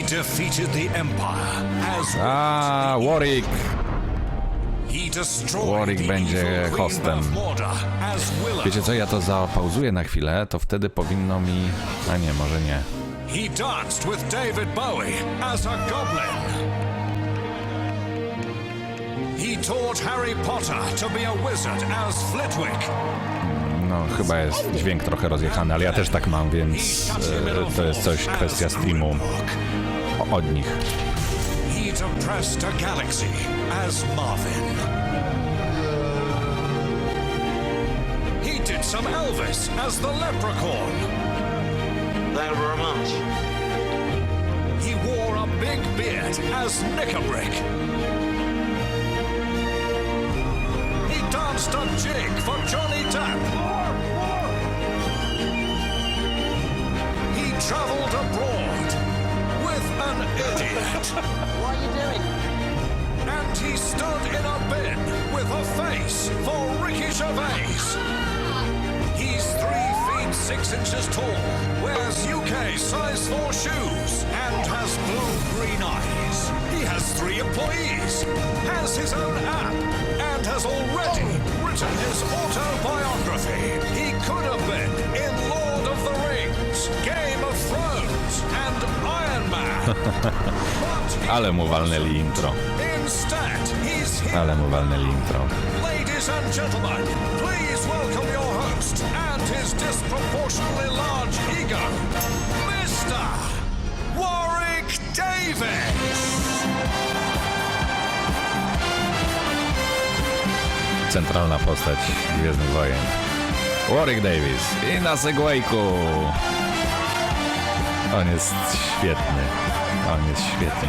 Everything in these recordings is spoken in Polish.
defeated the Empire as Warwick. he destroyed Warwick the będzie evil hostem. Queen of Order as Willow. Wiecie co, ja to zapauzuję na chwilę, to wtedy powinno mi... A nie, może nie. He danced with David Bowie as a goblin. He taught Harry Potter to be a wizard as Flitwick. No, chyba jest dźwięk trochę rozjechany, ale ja też tak mam, więc to jest coś, kwestia streamu od nich. He depressed a galaxy as Marvin. He did some Elvis as the Leprechaun. Thank you very much. He wore a big beard as Knickerbrick. He danced a jig for Johnny Depp. He traveled abroad with an idiot. What are you doing? And he stood in a bin with a face for Ricky Gervais. He's 3 feet 6 inches tall, wears UK size 4 shoes, and has blue-green eyes. He has 3 employees, has his own app, and has already written his autobiography. He could have been in Lord of the Rings, Game of Thrones, and Iron Man. But Ale mu walnęli intro. instead, he's here. Ale mu walnęli intro. Ladies and gentlemen, please welcome your host and his disproportionately large ego, Mr. Warwick Davis. Centralna postać Gwiezdnych Wojen. Warwick Davis. I na segwayku. On jest świetny. On jest świetny.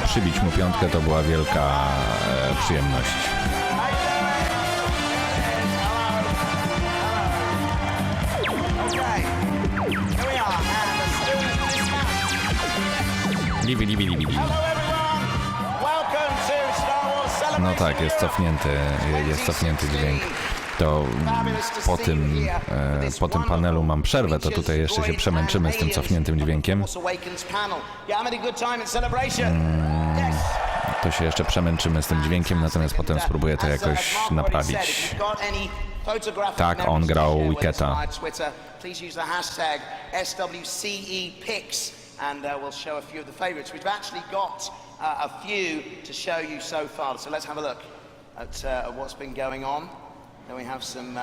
Przybić mu piątkę to była wielka przyjemność. Libi. No tak, jest cofnięty dźwięk. To po tym panelu mam przerwę, to tutaj jeszcze się przemęczymy z tym cofniętym dźwiękiem. To się jeszcze przemęczymy z tym dźwiękiem, natomiast potem spróbuję to jakoś naprawić. Tak, on grał Wicketa. And we'll show a few of the favourites. We've actually got a few to show you so far. So let's have a look at what's been going on. Then we have some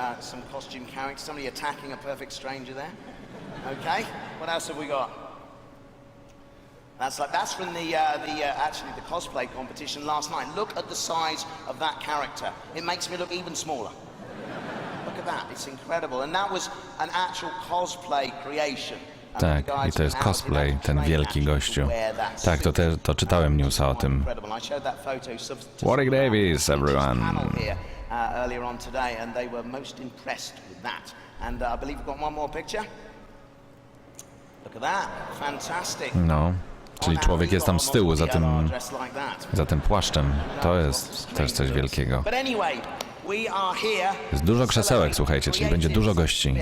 costume characters. Somebody attacking a perfect stranger there. Okay. What else have we got? That's from actually the cosplay competition last night. Look at the size of that character. It makes me look even smaller. Look at that. It's incredible. And that was an actual cosplay creation. Tak, i to jest cosplay, ten wielki gościu. Tak, to czytałem newsa o tym. Warwick Davis, everyone. Earlier on today, and they were most impressed with that. And I believe we've got one more picture. Look at that, fantastic. No, czyli człowiek jest tam z tyłu za tym płaszczem. To jest też coś wielkiego. Jest dużo krzesełek, słuchajcie, czyli będzie dużo gości.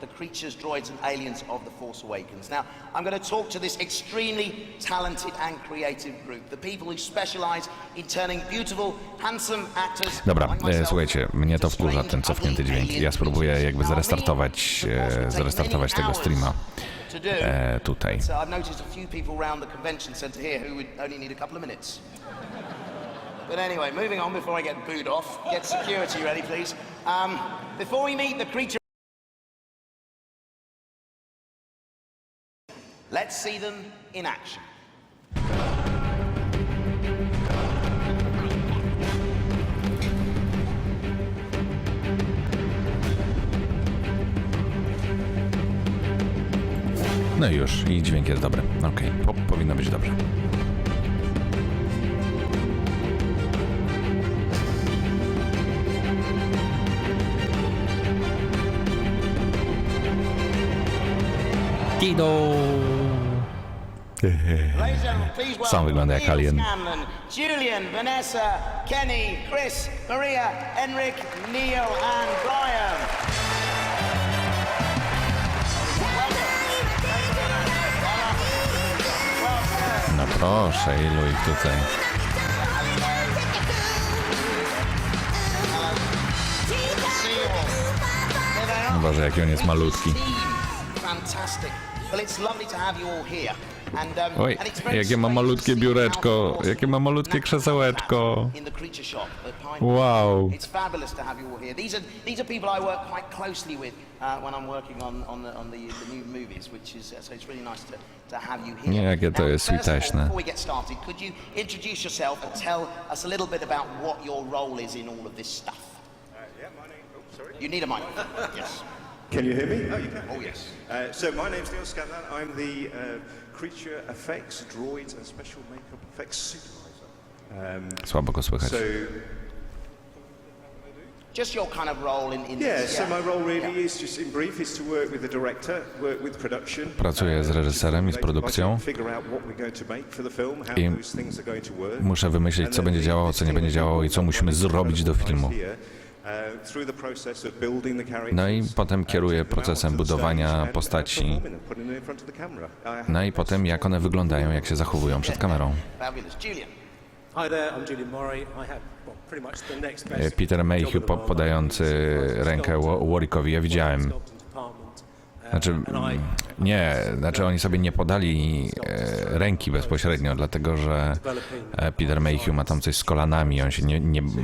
The creatures, droids and aliens of The Force Awakens. Now, I'm going to talk to this extremely talented and creative group. The people who specialize in turning beautiful, handsome actors. Dobra, słuchajcie, mnie to wkurza, ten cofnięty dźwięk. Ja spróbuję jakby zrestartować tego streama tutaj. I've noticed a few people around the convention center here who would only need a couple of minutes. But anyway, moving on before I get booed off. Get security ready, please. Before we meet the creature, let's see them in action. No już, i dźwięk jest dobry. Okej, powinno być dobrze. Sam wygląda jak alien. Julian, Vanessa, Kenny, Chris, Maria, Enric, Neil and Brian. Proszę, ilu ich tutaj. Boże, jaki on jest malutki. Oj, jakie ma malutkie biureczko, jakie ma malutkie krzesełeczko. Wow. It's fabulous to have you all here. These are people I work quite closely with when I'm working on the new movies, which is so it's really nice to have you here. Nie, jakie to jest switaśne. Before we get started, could you introduce yourself and tell us a little bit about what your role is in all of this stuff? Yeah, my name. Oh, sorry. You need a microphone. Yes. Can you hear me? Oh, you can. Oh, yes. So my name's Neil Scanlan. I'm the creature effects, droids, and special makeup effects supervisor. Słabo go słychać. So Just your kind of role in yeah, this. so my role really is just in brief is to work with the director, work with production. Pracuję z reżyserem i z produkcją. Figure out what we're going to make for the film, how I those things are going to work. muszę wymyślić, co będzie działało, co nie będzie działało i co musimy zrobić do filmu. No i potem kieruję procesem budowania postaci. No i potem jak one wyglądają, jak się zachowują przed kamerą. Fabulous. Julian. Hi there, I'm Julian Murray. I have pretty much the next best Peter Mayhew podający rękę Warwickowi, ja widziałem. Znaczy oni sobie nie podali ręki bezpośrednio, dlatego że Peter Mayhew ma tam coś z kolanami,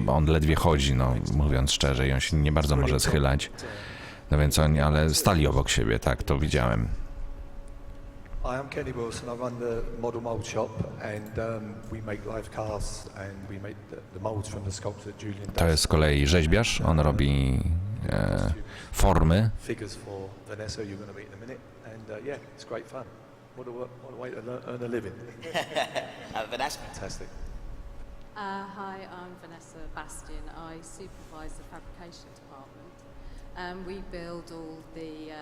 on ledwie chodzi, no mówiąc szczerze, i on się nie bardzo może schylać. No więc ale stali obok siebie, tak, to widziałem. Hi, I'm Kenny Wilson. I run the model mold shop, and we make live casts, and we make the molds from the sculpts that Julian does. To jest z kolei rzeźbiarz, on robi formy. Figures for Vanessa, you're going to meet in a minute, and yeah, it's great fun. What a way to earn a living. Vanessa. Fantastic. Hi, I'm Vanessa Bastian. I supervise the fabrication department. We build all the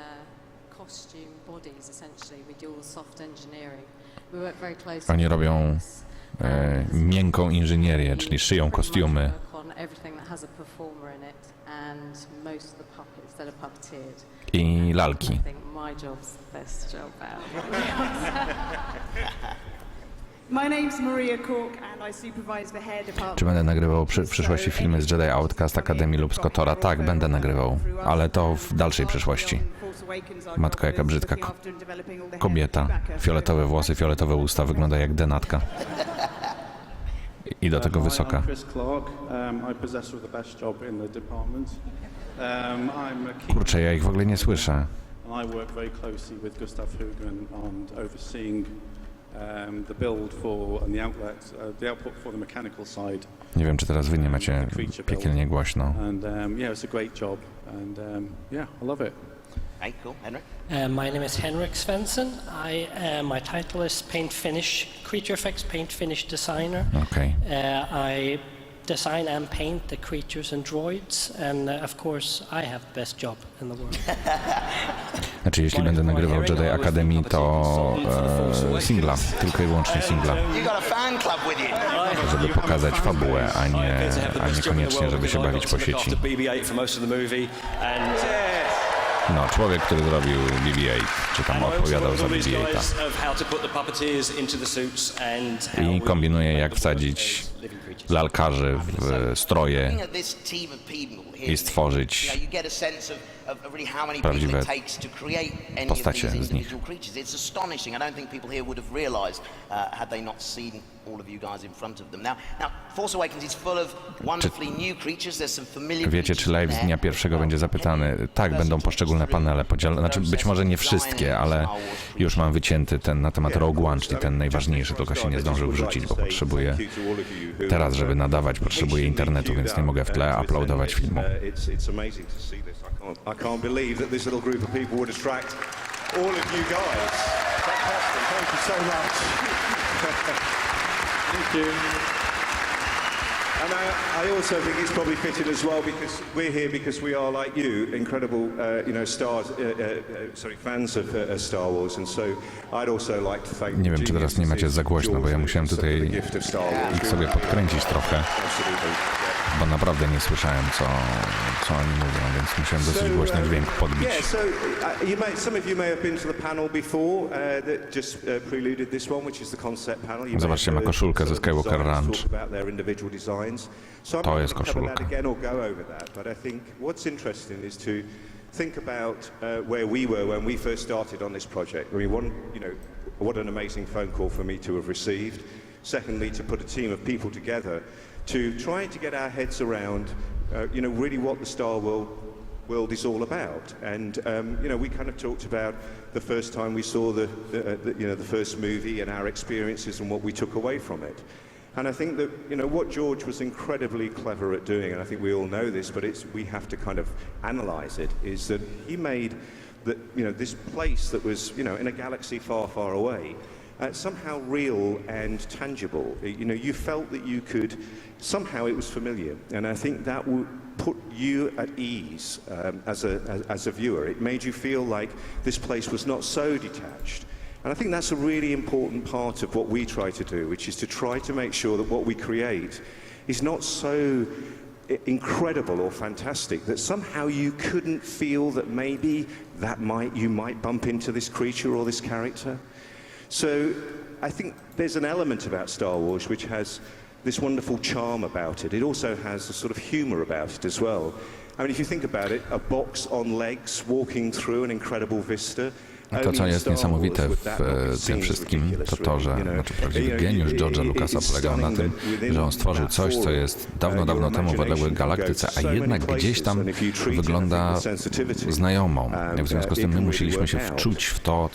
costume bodies, essentially. We do all soft engineering. We work very closely. Oni robią miękką inżynierię, czyli szyją kostiumy. I lalki. Czy będę nagrywał w przyszłości filmy z Jedi Outcast Academy lub z Kotora? Tak, będę nagrywał, ale to w dalszej przyszłości. Matko, jaka brzydka kobieta. Fioletowe włosy, fioletowe usta, wygląda jak denatka. I do tego wysoka. Kurczę, ja ich w ogóle nie słyszę. Nie wiem, czy teraz wy nie macie piekielnie głośno. Hey, cool. Henrik. My name is Henrik Svensson. My title is creature effects paint finish designer. Okay. I design and paint the creatures and droids, and of course I have the best job in the world. Znaczy, jeśli będę nagrywał Jedi Academy, to singla, tylko i wyłącznie singla. Żeby pokazać fabułę, a nie koniecznie, żeby się bawić po sieci. No, człowiek, który zrobił BB-8, czy tam odpowiadał za BB-8. I kombinuje, jak wsadzić lalkarzy w stroje i stworzyć prawdziwe postacie z nich. Wiecie, czy live z dnia pierwszego będzie zapytany? Tak, będą poszczególne panele podzielone, znaczy być może nie wszystkie, ale już mam wycięty ten na temat Rogue One, czyli ten najważniejszy, tylko się nie zdążył wrzucić, bo potrzebuję teraz, żeby nadawać, potrzebuję internetu, więc nie mogę w tle uploadować filmu. I can't believe that this little group of people would attract all of you guys. Fantastic. Thank you so much. Thank you. And I also think it's probably fitted as well because we're here because we are like you, incredible, fans of Star Wars, and so I'd also like to thank. Nie wiem, czy teraz nie macie za głośno, bo ja musiałem tutaj ich sobie podkręcić trochę. Bo naprawdę nie słyszałem, co oni mówią, więc musiałem dosyć głośno dźwięk podbić. Yeah, so some of you may have been to the panel before that just preluded this one, which is the concept panel. You Zobaczcie, ma koszulkę ze Skywalker Ranch. To jest koszulka. But I think what's interesting is to think about where we were when we first started on this project. I mean, what an amazing phone call for me to have received. Secondly, to put a team of people together to try to get our heads around, really what the Star world is all about. And we kind of talked about the first time we saw the first movie and our experiences and what we took away from it. And I think that what George was incredibly clever at doing, and I think we all know this, but we have to kind of analyze it, is that he made this place that was in a galaxy far, far away. Somehow real and tangible. You felt that you could, somehow it was familiar. And I think that would put you at ease as a viewer. It made you feel like this place was not so detached. And I think that's a really important part of what we try to do, which is to try to make sure that what we create is not so incredible or fantastic that somehow you couldn't feel that maybe you might bump into this creature or this character. So I think there's an element about Star Wars which has this wonderful charm about it. It also has a sort of humor about it as well. I mean, if you think about it, a box on legs walking through an incredible vista. To, co jest niesamowite w tym wszystkim, to, że prawdziwy geniusz George'a Lucasa polegał na tym, że on stworzył coś, co jest dawno, dawno temu w odległej galaktyce, a jednak gdzieś tam wygląda znajomo. W związku z tym my musieliśmy się wczuć w to,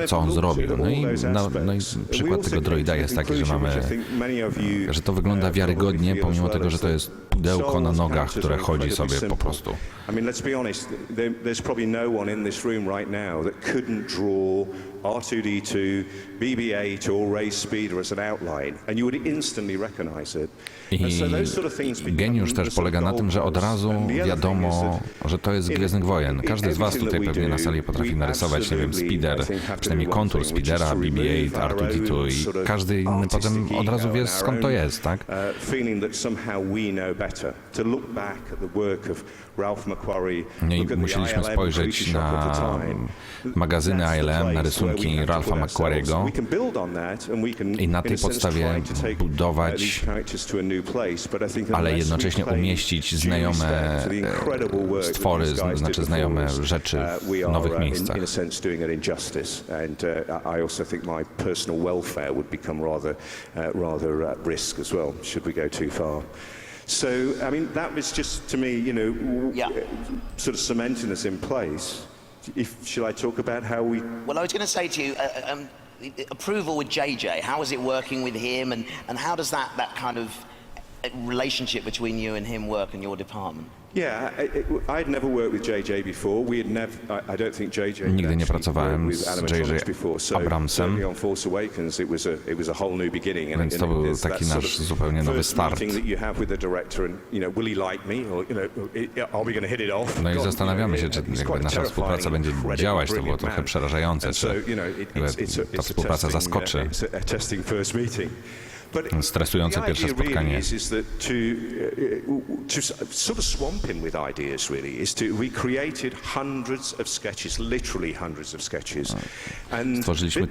co on zrobił. No i przykład tego droida jest taki, że to wygląda wiarygodnie, pomimo tego, że to jest pudełko na nogach, które chodzi sobie po prostu. I mean, let's be honest, there's probably no one in this room right now that couldn't draw R2-D2, BB-8 or Rey's speeder as an outline, and you would instantly recognize it. I geniusz też polega na tym, że od razu wiadomo, że to jest z Gwiezdnych Wojen. Każdy z was tutaj pewnie na sali potrafi narysować, nie wiem, speeder, przynajmniej kontur speedera, BB-8, R2-D2 i każdy inny potem od razu wie, skąd to jest, tak? I musieliśmy spojrzeć na magazyny ILM, na rysunki Ralpha McQuarriego i na tej podstawie budować, ale jednocześnie umieścić znajome stwory, znaczy znajome rzeczy w nowych miejscach. So, I mean, that was just, to me, sort of cementing us in place. Shall I talk about how we... Well, I was going to say to you, approval with JJ, how is it working with him, and how does that kind of relationship between you and him work in your department? Yeah, I'd never worked with JJ before. We had never. I don't think JJ. Nigdy nie pracowałem z J.J. Abramsem, więc to był taki nasz zupełnie nowy start. No i zastanawiamy się, czy jakby nasza współpraca będzie działać. To było trochę przerażające, czy ta współpraca zaskoczy. Stresujące pierwsze spotkanie. To sort of swamp him with ideas, really, is we created hundreds of sketches, literally hundreds of sketches, and stworzyliśmy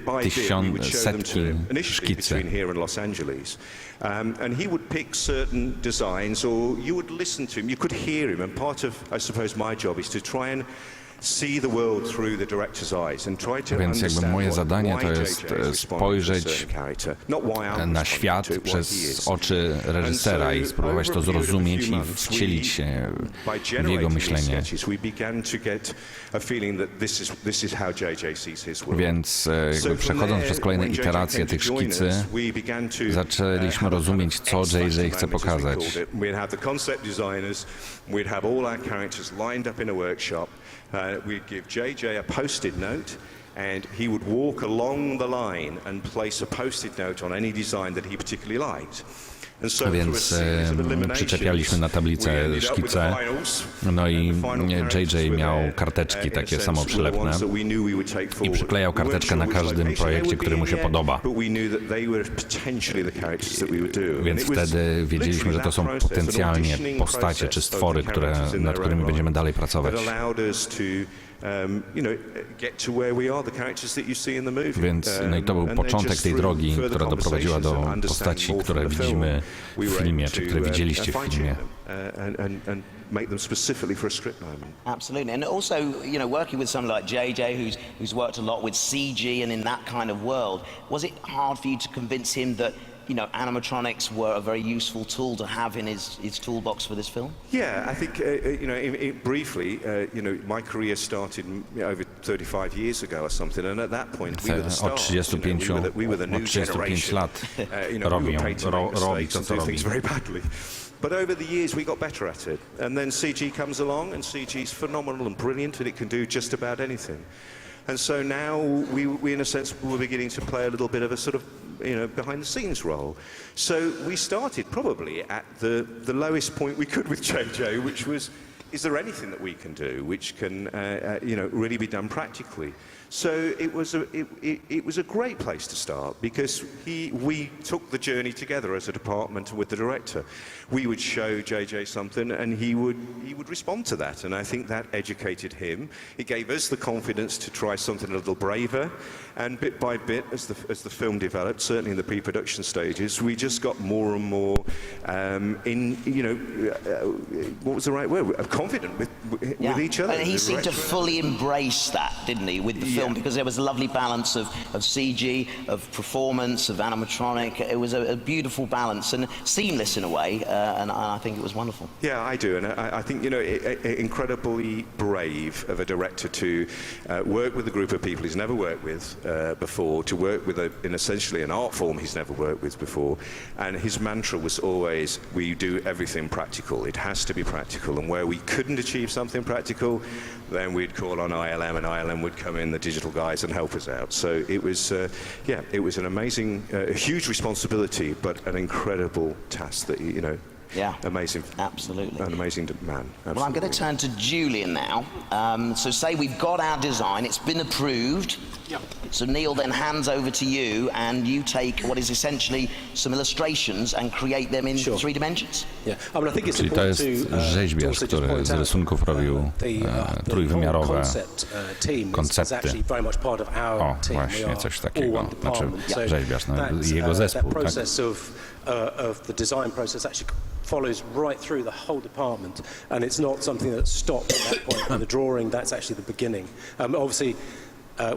setki szkicy. here in Los Angeles, and he would pick certain designs, or you would listen to him, you could hear him, and part of, I suppose, my job is to try and see the world through the director's eyes and try to Więc jakby moje zadanie to jest spojrzeć na świat przez oczy reżysera i spróbować to zrozumieć i wcielić się w jego myślenie. Więc jakby przechodząc przez kolejne iteracje tych szkicy, zaczęliśmy rozumieć, co JJ chce pokazać. We'd give JJ a post-it note, and he would walk along the line and place a post-it note on any design that he particularly liked. Więc przyczepialiśmy na tablicę szkice, no i JJ miał karteczki takie samoprzylepne i przyklejał karteczkę na każdym projekcie, który mu się podoba. Więc wtedy wiedzieliśmy, że to są potencjalnie postacie czy stwory, nad którymi będziemy dalej pracować. Więc no i to był początek tej drogi, która doprowadziła do postaci, które widzimy w filmie, czy które widzieliście w filmie. Make them specifically for a script moment. Absolutely, and also, working with someone like JJ, who's worked a lot with CG and in that kind of world, was it hard for you to convince him that animatronics were a very useful tool to have in his toolbox for this film? Yeah, I think briefly, my career started over 35 years ago or something, and at that point we were the stars. We were the new generation. lat robi to, co robi. Very badly. But over the years we got better at it, and then CG comes along, and CG's phenomenal and brilliant, and it can do just about anything. And so now we in a sense, we're beginning to play a little bit of a sort of behind-the-scenes role. So we started probably at the lowest point we could with JJ, which was, is there anything that we can do which can really be done practically? So it was a great place to start, because we took the journey together as a department and with the director. We would show JJ something, and he would respond to that, and I think that educated him. It gave us the confidence to try something a little braver, and bit by bit, as the film developed, certainly in the pre-production stages, we just got more and more what was the right word? Confident with each other. And he seemed to fully embrace that, didn't he, with the film, because there was a lovely balance of CG, of performance, of animatronic. It was a beautiful balance and seamless in a way, and I think it was wonderful. Yeah, I do, and I think incredibly brave of a director to work with a group of people he's never worked with before, to work with in essentially an art form he's never worked with before, and his mantra was always, we do everything practical. It has to be practical, and where we couldn't achieve something practical, then we'd call on ILM, and ILM would come in, the digital guys, and help us out. So it was, it was an amazing, a huge responsibility, but an incredible task that, amazing. Absolutely. An amazing man. Absolutely. Well, I'm going to turn to Julian now. So say we've got our design, it's been approved. Yep. So Neil then hands over to you, and you take what is essentially some illustrations and create them in 3 dimensions. Yeah. I mean, I think it's Czyli to jest rzeźbiarz, który z rysunków robił trójwymiarowe koncepty. O, właśnie, coś takiego. Znaczy rzeźbiarz, jego zespół. Tak? Of the design process actually follows right through the whole department, and it's not something that stops at that point. And the drawing, that's actually the beginning. Obviously,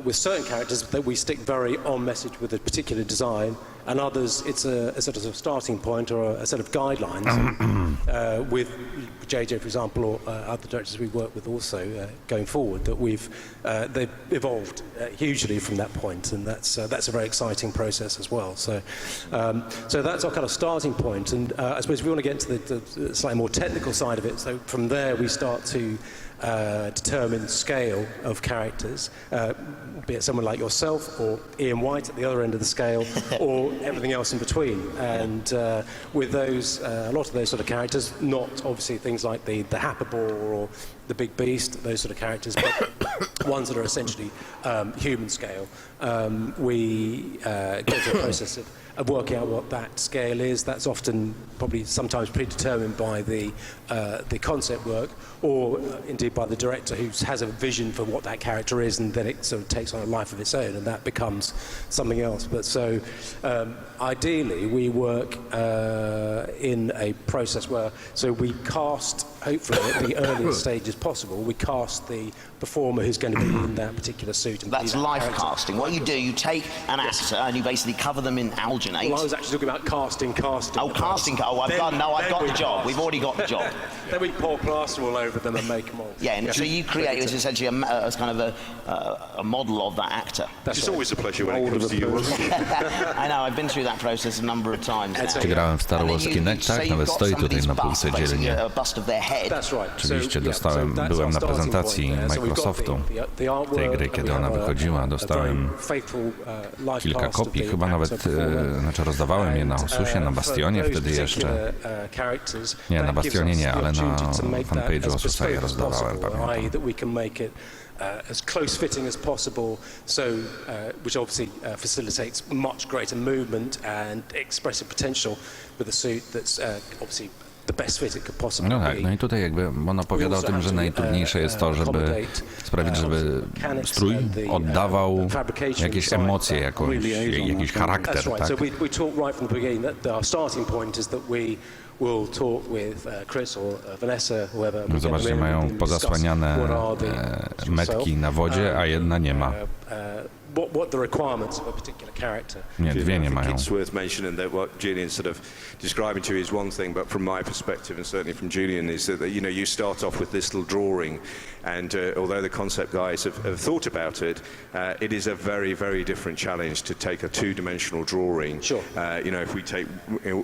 with certain characters that we stick very on message with a particular design, and others it's a sort of starting point or a set of guidelines. With JJ, for example, or other directors we work with also going forward, that they've evolved hugely from that point, and that's a very exciting process as well. So that's our kind of starting point, and I suppose if we want to get into the slightly more technical side of it, so from there we start to determine scale of characters, be it someone like yourself or Ian White at the other end of the scale, or everything else in between. And with those, a lot of those sort of characters, not obviously things like the Happerbore or the Big Beast, those sort of characters, but ones that are essentially human scale, we go through a process of working out what that scale is. That's often probably sometimes predetermined by the concept work, or indeed by the director who has a vision for what that character is, and then it sort of takes on a life of its own, and that becomes something else. But so ideally we work in a process where, so we cast, hopefully at the earliest stages possible, we cast the performer who's going to be in that particular suit. And that's life casting. What you do, you take an actor and you basically cover them in alginate. Well, I was actually talking about casting. Oh, casting. Oh, I've got the job. We've already got the job. Then we pour plaster all over them and make them all. Yeah, and so you create essentially a kind of a model of that actor. It's always a pleasure when it comes to you. I know, I've been through that process a number of times now. Grałem w Star Wars Kinectach, nawet stoi tutaj na półce dzielnie. A bust of their head head. Oczywiście byłem na prezentacji Microsoftu tej gry, kiedy ona wychodziła. Dostałem kilka kopii, chyba nawet, rozdawałem je na Osusie, na Bastionie wtedy jeszcze. Nie, na Bastionie nie, ale na fanpage'u Osusa je rozdawałem, pamiętam. As close fitting as possible, which obviously facilitates much greater movement and expressive potential with a suit that's obviously the best fit it could possibly be. No tak, no i tutaj jakby on opowiada o tym, że najtrudniejsze jest to, żeby sprawić, żeby strój oddawał jakieś emocje, jakiś charakter, tak? So we talk right from the beginning that our starting point is that we'll talk with Chris or Vanessa, whoever. Zobaczcie, mają pozasłaniane metki na wodzie, a jedna nie ma. What the requirements of a particular character. Nie, dwie nie mają. It's worth mentioning that what Julian's sort of describing to you is one thing, but from my perspective, and certainly from Julian, is that you start off with this little drawing, and although the concept guys have thought about it, it is a very, very different challenge to take a two-dimensional drawing. Sure. If we take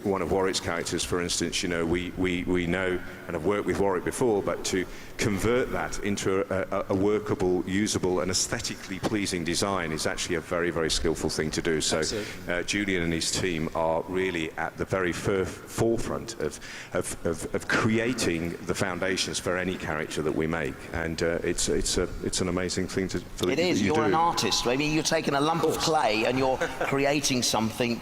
one of Warwick's characters, for instance, we know and have worked with Warwick before, but to convert that into a workable, usable, and aesthetically pleasing design is actually a very, very skillful thing to do. So Julian and his team are really at the very forefront of creating the foundations for any character that we make, and it's an amazing thing for It is. You're an artist. I mean, you're taking a lump of clay and you're creating something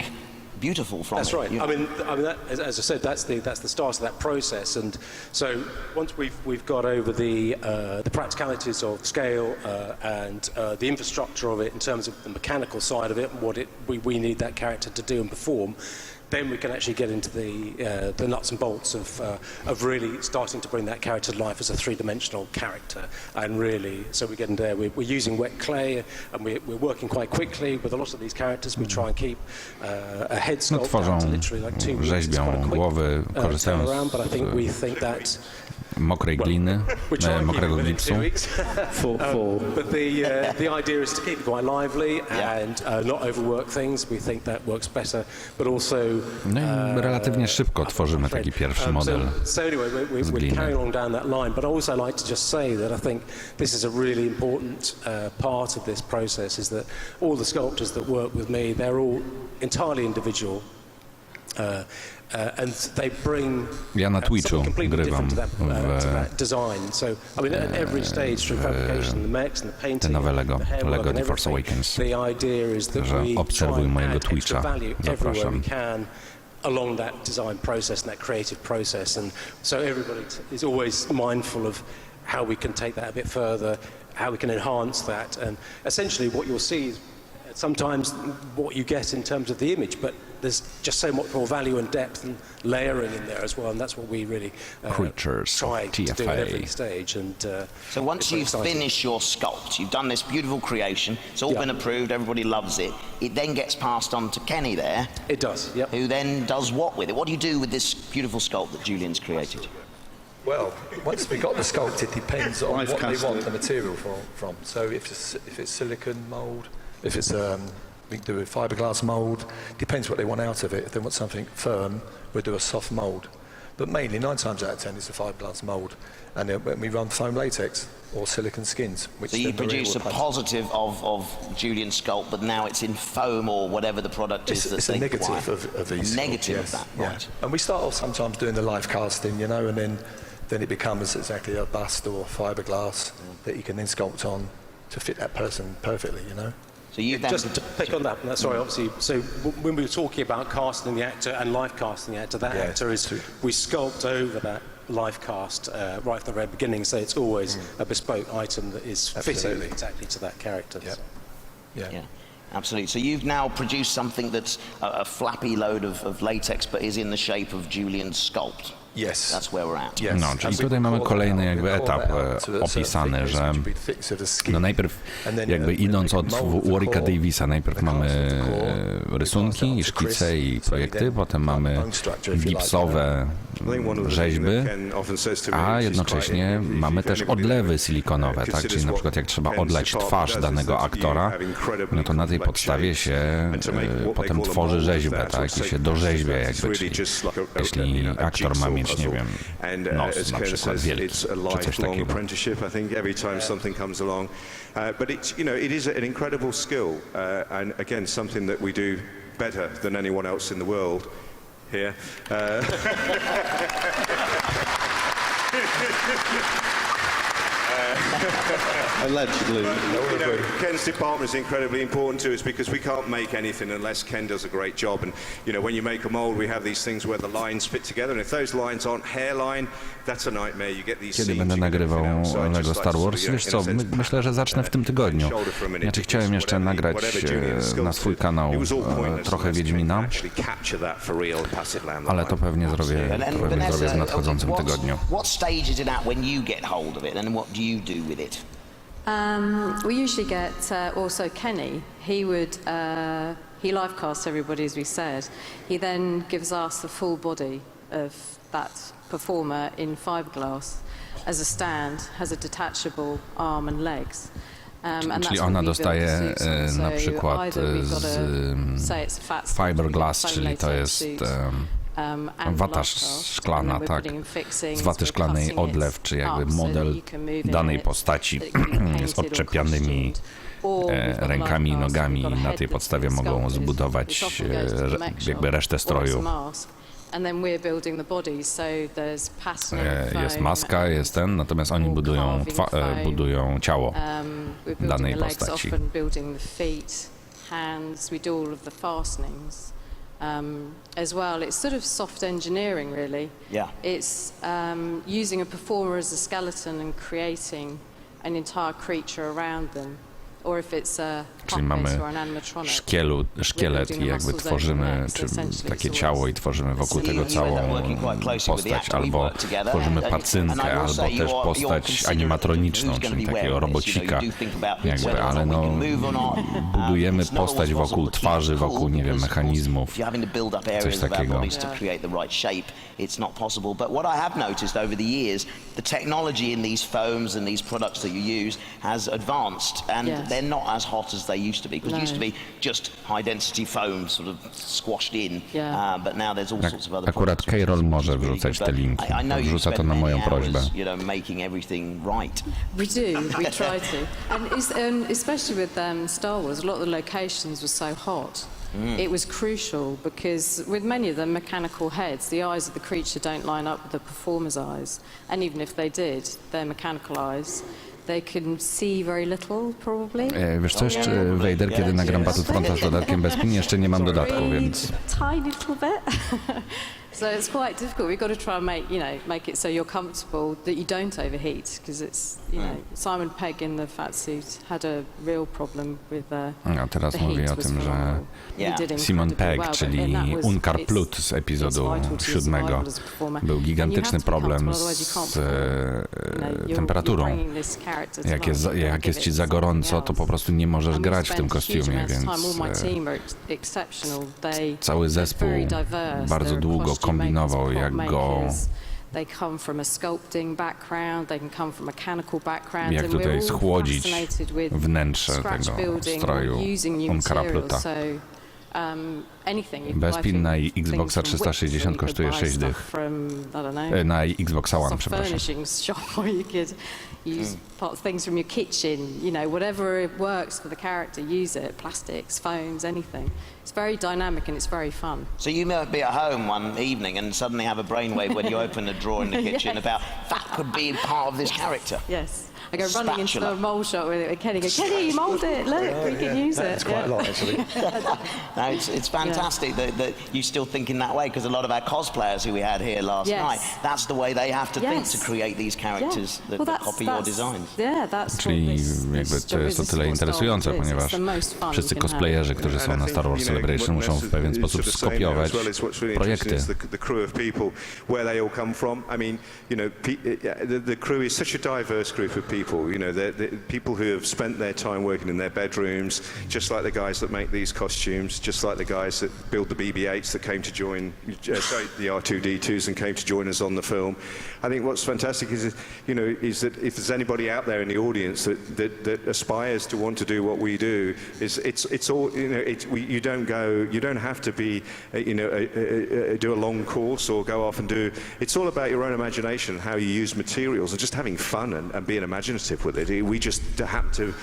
beautiful from it. That's right. I mean, that, as I said, that's the start of that process. And so once we've got over the practicalities of scale and the infrastructure of it in terms of the mechanical side of it, and what we need that character to do and perform, then we can actually get into the nuts and bolts of really starting to bring that character to life as a three-dimensional character. And really, so we get in there, we're using wet clay, and we're working quite quickly with a lot of these characters. We try and keep a head sculpt down to literally like 2 weeks. It's quite a quick głowy, korzystając but we think that mokrej gliny, mokrego gipsu. But the idea is to keep it quite lively and not overwork things. We think that works better, but also no i relatywnie szybko tworzymy taki pierwszy model so anyway, we're carrying on down that line, but I also like to just say that I think this is a really important part of this process, is that all the sculptors that work with me, they're all entirely individual. And they bring ja na Twitchu grywam to that design. So I mean, at every stage through fabrication, the mechs and the painting, te nowe Lego The Force everything, Awakens. the idea is that we obserwuj try mojego and add extra Twitcha. value everywhere Zapraszam. we can along that design process and that creative process, and so everybody is always mindful of how we can take that a bit further, how we can enhance that, and essentially what you'll see is sometimes what you get in terms of the image, but there's just so much more value and depth and layering in there as well, and that's what we really try to do at every stage. And so once you've finished your sculpt, you've done this beautiful creation, it's all been approved, everybody loves it, it then gets passed on to Kenny there. It does, yeah. Who then does what with it? What do you do with this beautiful sculpt that Julian's created? Well, once we've got the sculpt, it depends on what they want the material from. So if it's silicone mould, if it's we can do a fiberglass mould, depends what they want out of it. If they want something firm, we'll do a soft mould. But mainly 9 times out of 10 it's a fiberglass mould, and then we run foam latex or silicone skins. Which so you produce a positive of Julian's sculpt, but now it's in foam or whatever the product is that they negative require. of these. A negative yes, of that, right? And we start off sometimes doing the live casting, and then it becomes exactly a bust or fiberglass that you can then sculpt on to fit that person perfectly, So you then just to pick on that, sorry, obviously, so when we were talking about casting the actor and live casting the actor, that actor is, we sculpt over that live cast right from the very beginning, so it's always a bespoke item that is fitting exactly to that character. Yeah. Absolutely. So you've now produced something that's a flappy load of latex, but is in the shape of Julian's sculpt. Yes. That's where we're at. Yes. No, czyli tutaj mamy kolejny jakby etap opisany, że najpierw jakby idąc od Warwicka Davisa, najpierw mamy rysunki i szkice i projekty, potem mamy gipsowe rzeźby, a jednocześnie mamy też odlewy silikonowe, tak? Czyli na przykład jak trzeba odlać twarz danego aktora, no to na tej podstawie się potem tworzy rzeźbę, tak? I się dorzeźbia jakby, czyli jeśli aktor ma mieć, nie wiem, nos na przykład wielki, czy coś takiego. But it's, it is an incredible skill, and again, something that we do better than anyone else in the world here. Allegedly. Ken's department is incredibly important to us because we can't make anything unless Ken does a great job. And when you make a mold, we have these things where the lines fit together, and if those lines aren't hairline, that's a nightmare. You get these. Kiedy będę nagrywał Lego Star Wars? Wiesz co, myślę, że zacznę w tym tygodniu. Znaczy chciałem jeszcze nagrać na swój kanał trochę Wiedźmina, ale to pewnie zrobię w nadchodzącym tygodniu. What stage is it at when you get hold of it, and what do you do with it? We usually get also Kenny. He would he live casts everybody, as we said. He then gives us the full body of that performer in fiberglass as a stand, has a detachable arm and legs. Czyli ona dostaje na przykład z fiberglass, czyli to jest wata szklana, tak, z waty szklanej odlew, czy jakby model danej postaci z odczepianymi rękami i nogami i na tej podstawie mogą zbudować jakby resztę stroju. Jest maska, jest ten, natomiast oni budują ciało danej postaci. As well, it's sort of soft engineering, really. Yeah. It's using a performer as a skeleton and creating an entire creature around them. Or if it's a Czyli mamy szkielet i jakby tworzymy takie ciało i tworzymy wokół tego całą postać, albo tworzymy pacynkę, albo też postać animatroniczną, czyli takiego robocika jakby, ale budujemy postać wokół twarzy, wokół, nie wiem, mechanizmów, coś takiego. It's not possible. But what I have noticed over the years, the technology in these foams and these products that you use has advanced, and they're not as hot as they used to be. Because it used to be just high density foam sort of squashed in, but now there's all sorts of other. Akurat Carol może wrzucać te linki. Wrzuca to na moją prośbę. Making everything right. We do. We try to, and especially with Star Wars, a lot of the locations were so hot. It was crucial because with many of them mechanical heads, the eyes of the creature don't line up with the performer's eyes, and even if they did, they're mechanical eyes. They can see very little, probably. Wiesz co, jeszcze Vader, kiedy nagram Battlefronta z dodatkiem bez pin, jeszcze nie mam dodatku, więc... Tiny little bit. So it's quite difficult. We've got to try and make it so you're comfortable, that you don't overheat, because it's, Simon Pegg in the fat suit had a real problem with A teraz mówię o tym, że Simon Pegg, czyli Unkar Plut z epizodu 7, był gigantyczny problem z temperaturą. Jak jest ci za gorąco, to po prostu nie możesz grać w tym kostiumie, więc cały zespół bardzo długo kombinował, jak tutaj schłodzić wnętrze tego stroju Unkara Pluta. Bez pin na Xboxa 360 kosztuje 6 dych. Na Xboxa One, przepraszam. Use things from your kitchen, whatever works for the character, use it. Plastics, foams, anything. It's very dynamic and it's very fun. So you might be at home one evening and suddenly have a brainwave when you open a drawer in the kitchen about that could be part of this character. Yes. I go running into the mould shop with it and Kenny goes, Kenny, mould it, look, we can use it. It's quite a lot, actually. No, it's fantastic that you still think in that way, because a lot of our cosplayers who we had here last night, that's the way they have to think to create these characters that copy your designs. Czyli jakby to jest o tyle interesujące, ponieważ wszyscy cosplayerzy, którzy są na Star Wars Celebration, muszą w pewien sposób skopiować projekty. The crew is such a diverse group of people. You know, they're people who have spent their time working in their bedrooms, just like the guys that make these costumes, just like the guys that build the BB-8s that came to join, the R2-D2s and came to join us on the film. I think what's fantastic is, you know, is that if there's anybody out there in the audience that aspires to want to do what we do, it's all, you know, you don't have to be, you know, do a long course or go off and do. It's all about your own imagination, how you use materials, and just having fun and being imaginative with it. We just happen to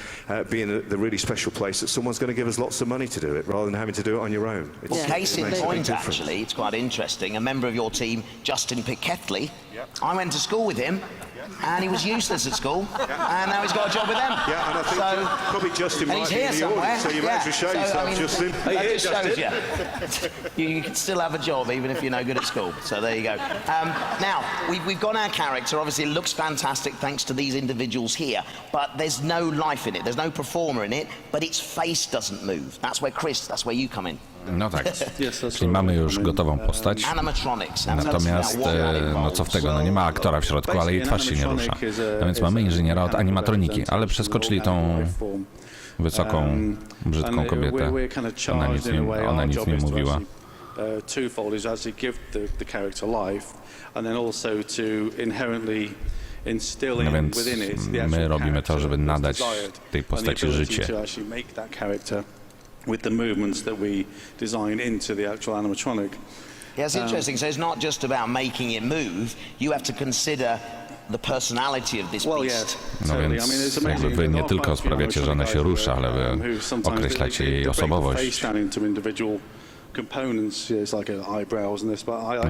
be in the really special place that someone's going to give us lots of money to do it, rather than having to do it on your own. Well, case in point, actually, it's quite interesting. A member of your team, Justin Pickethley, I went to school with him, and he was useless at school, and now he's got a job with them. Yeah, and I think probably Justin and might he's be here in the somewhere. audience, so you might as well show yourself, Justin. That just shows you can still have a job even if you're no good at school. So there you go. Now, we've got our character. Obviously, it looks fantastic thanks to these individuals here, but there's no life in it. There's no performer in it, but its face doesn't move. That's where Chris, that's where you come in. No tak, czyli mamy już gotową postać, natomiast no co w tego, no nie ma aktora w środku, ale jej twarz się nie rusza. No więc mamy inżyniera od animatroniki, ale przeskoczyli tą wysoką, brzydką kobietę. Ona nic nie mówiła. Twofold is actually give the character life, and then also to inherently instill within it the my robimy to, żeby nadać tej postaci życie. With the movements that we design into the actual animatronic. Yeah, it's interesting. So it's not just about making it move. You have to consider the personality of this beast. No więc jakby wy nie tylko sprawiacie, że ona się rusza, ale wy określacie jej osobowość.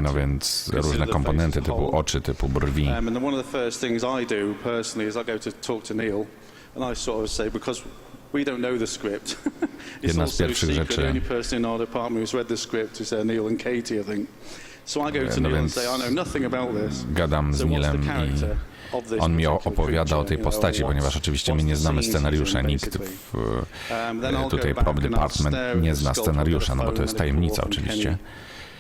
No więc różne komponenty typu oczy, typu brwi. And one of the first things I do personally is I go to talk to Neil, and I sort of say, because we don't know the script. Jedna z pierwszych rzeczy. The only person in our department who's read the script is Neil and Katie, I think. So I go to Neil and say, I know nothing about this. Gadam z Neilem i on mi opowiada o tej postaci, ponieważ oczywiście my nie znamy scenariusza, nikt tutaj prop department nie zna scenariusza, no bo to jest tajemnica oczywiście.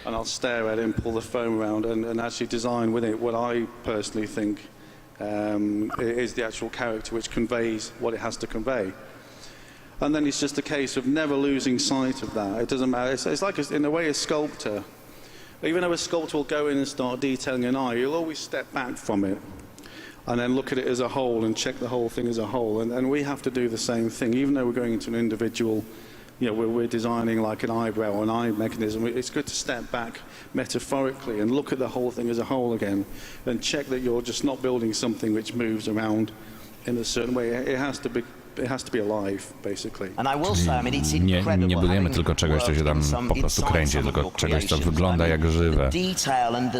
And I'll stare at him, pull the foam around and actually design with it what I personally think is the actual character which conveys what it has to convey. And then it's just a case of never losing sight of that. It doesn't matter. It's like, in a way, a sculptor. Even though a sculptor will go in and start detailing an eye, you'll always step back from it and then look at it as a whole and check the whole thing as a whole. And we have to do the same thing. Even though we're going into an individual, you know, we're designing like an eyebrow or an eye mechanism, it's good to step back metaphorically and look at the whole thing as a whole again and check that you're just not building something which moves around in a certain way. It has to be alive, basically. And I will say, I mean, it's incredible. Nie budujemy tylko czegoś, co się tam po prostu kręci, tylko czegoś, co wygląda jak żywe. The detail and the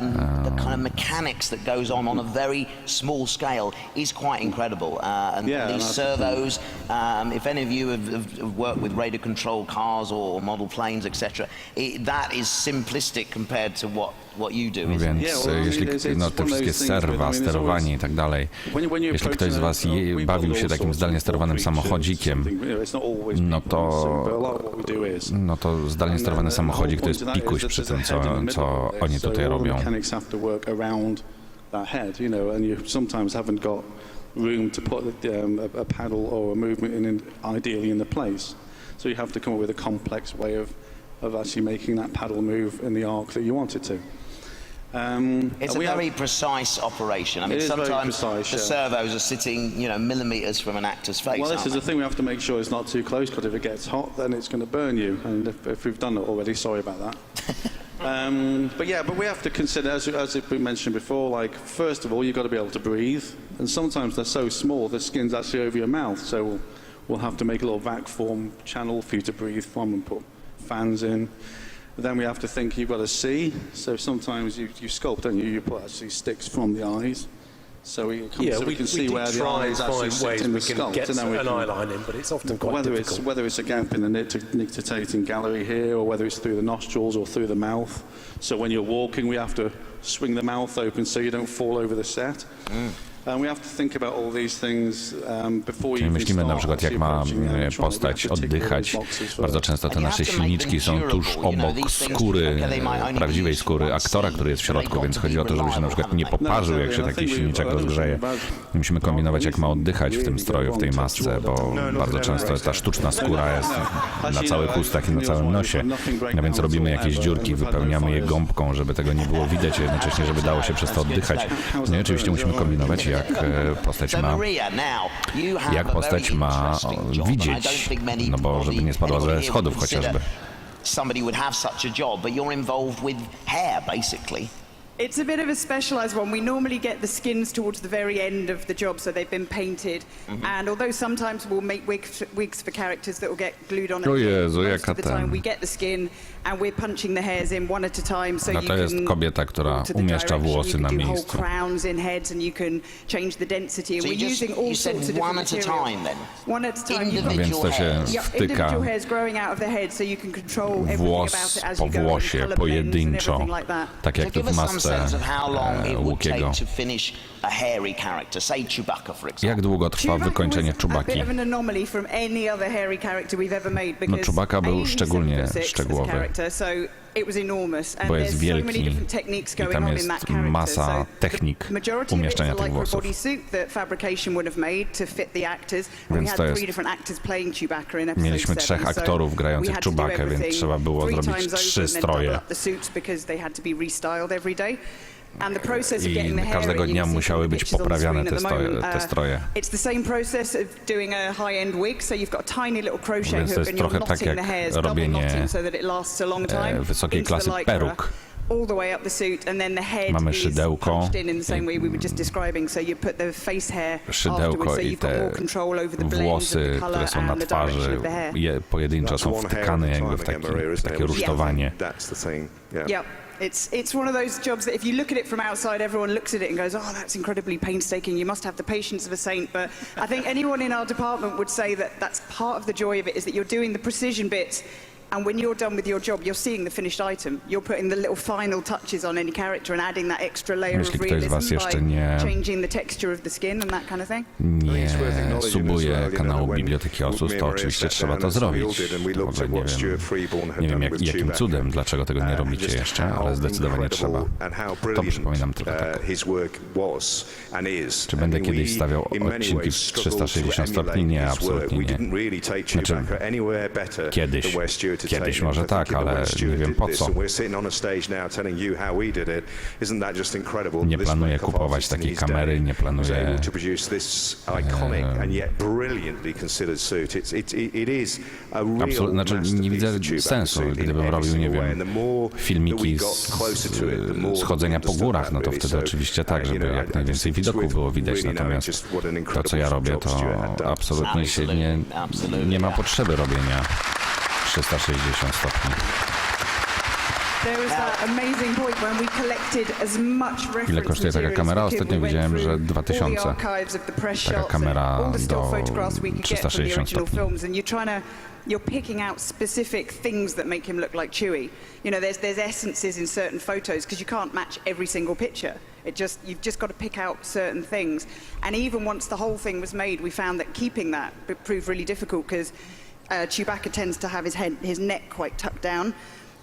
kind of mechanics that goes on a very small scale is quite incredible. And these servos, if any of you have worked with radar control cars or model planes, etc., that is simplistic compared to what you do. Więc jeśli no, te wszystkie serwa, sterowanie i tak dalej, jeśli ktoś z was bawił się takim zdalnie sterowanym samochodzikiem, no to zdalnie sterowany samochodzik to jest pikuś przy tym, co oni tutaj robią. Room to put a paddle or a movement ideally in the place. So you have to come up with a complex way of actually making that paddle move in the arc that you want it to. It's a very precise operation. I mean, sometimes the servos are sitting, you know, millimeters from an actor's face. Well, this is the thing. We have to make sure it's not too close, because if it gets hot, then it's going to burn you. And if we've done it already, sorry about that. But we have to consider, as we mentioned before, like, first of all, you've got to be able to breathe. And sometimes they're so small, the skin's actually over your mouth. So we'll have to make a little vac form channel for you to breathe from and put fans in. Then we have to think you've got to see. So sometimes you sculpt, don't you? You put actually sticks from the eyes. So we can see where the eyes actually sit in the sculpt. And then we can eye line in, but it's often quite difficult. Whether it's a gap in the nictitating gallery here, or whether it's through the nostrils or through the mouth. So when you're walking, we have to swing the mouth open so you don't fall over the set. Czyli myślimy na przykład, jak ma postać oddychać. Bardzo często te nasze silniczki są tuż obok skóry, prawdziwej skóry aktora, który jest w środku, więc chodzi o to, żeby się na przykład nie poparzył, jak się taki silniczek rozgrzeje. I musimy kombinować, jak ma oddychać w tym stroju, w tej masce, bo bardzo często ta sztuczna skóra jest na całych ustach i na całym nosie. No więc robimy jakieś dziurki, wypełniamy je gąbką, żeby tego nie było widać, jednocześnie, żeby dało się przez to oddychać. No i oczywiście musimy kombinować, jak postać ma widzieć, no bo żeby nie spadła ze schodów chociażby. Somebody would have such a job, but you're involved with hair, basically. It's a bit of a specialised one. We normally get the skins towards the very end of the job, so they've been painted. And although sometimes we'll make wigs for characters that will get glued on at the end, most of the time we get the skin and we're punching the hairs in one at a time, so you to jest kobieta, która umieszcza włosy na miejscu. You can do whole crowns in heads and you can change the density. And we're using all sorts of different materials. One at a time. Więc to się wtyka włos po włosie, pojedynczo, tak jak to w masce Łukiego. Jak długo trwa wykończenie Chewbacki? No Chewbacca był szczególnie szczegółowy, bo jest wielki i tam jest masa technik umieszczania tych włosów. Więc to jest... Mieliśmy 3 aktorów grających Chewbackę, więc trzeba było zrobić 3 stroje. I każdego dnia musiały być poprawiane te stroje. Więc to jest trochę tak jak robienie wysokiej klasy peruk. Mamy szydełko i te włosy, które są na twarzy, pojedynczo są wtykane jakby w takie rusztowanie. It's one of those jobs that if you look at it from outside, everyone looks at it and goes, oh, that's incredibly painstaking, you must have the patience of a saint. But I think anyone in our department would say that that's part of the joy of it, is that you're doing the precision bits. And when you're done with your job, you're seeing the finished item. You're putting the little final touches on any character and adding that extra layer of realism by changing the texture of the skin and that kind of thing. Nie subuje kanału Biblioteki Osus, to oczywiście trzeba to zrobić. Nie wiem jakim cudem, dlaczego tego nie robicie jeszcze, ale zdecydowanie trzeba. To przypominam trochę tak. Czy będę kiedyś stawiał odcinki w 360 stopni? Nie, absolutnie nie. Znaczy, kiedyś może tak, ale nie wiem po co. Nie planuję kupować takiej kamery, nie planuję... Znaczy, nie widzę sensu, gdybym robił, nie wiem, filmiki z chodzenia po górach, no to wtedy oczywiście tak, żeby jak najwięcej widoków było widać, natomiast to, co ja robię, to absolutnie się nie ma potrzeby robienia 360 stopni. Ile kosztuje taka kamera? Ostatnio widziałem, że 2000. Taka kamera do 360 stopni. You're picking out specific things that make him look like Chewie. You know, there's essences in certain photos because you can't match every single picture. You've just got to pick out certain things. And even once the whole thing was made, we found that keeping that proved really difficult because Chewbacca tends to have his neck quite tucked down.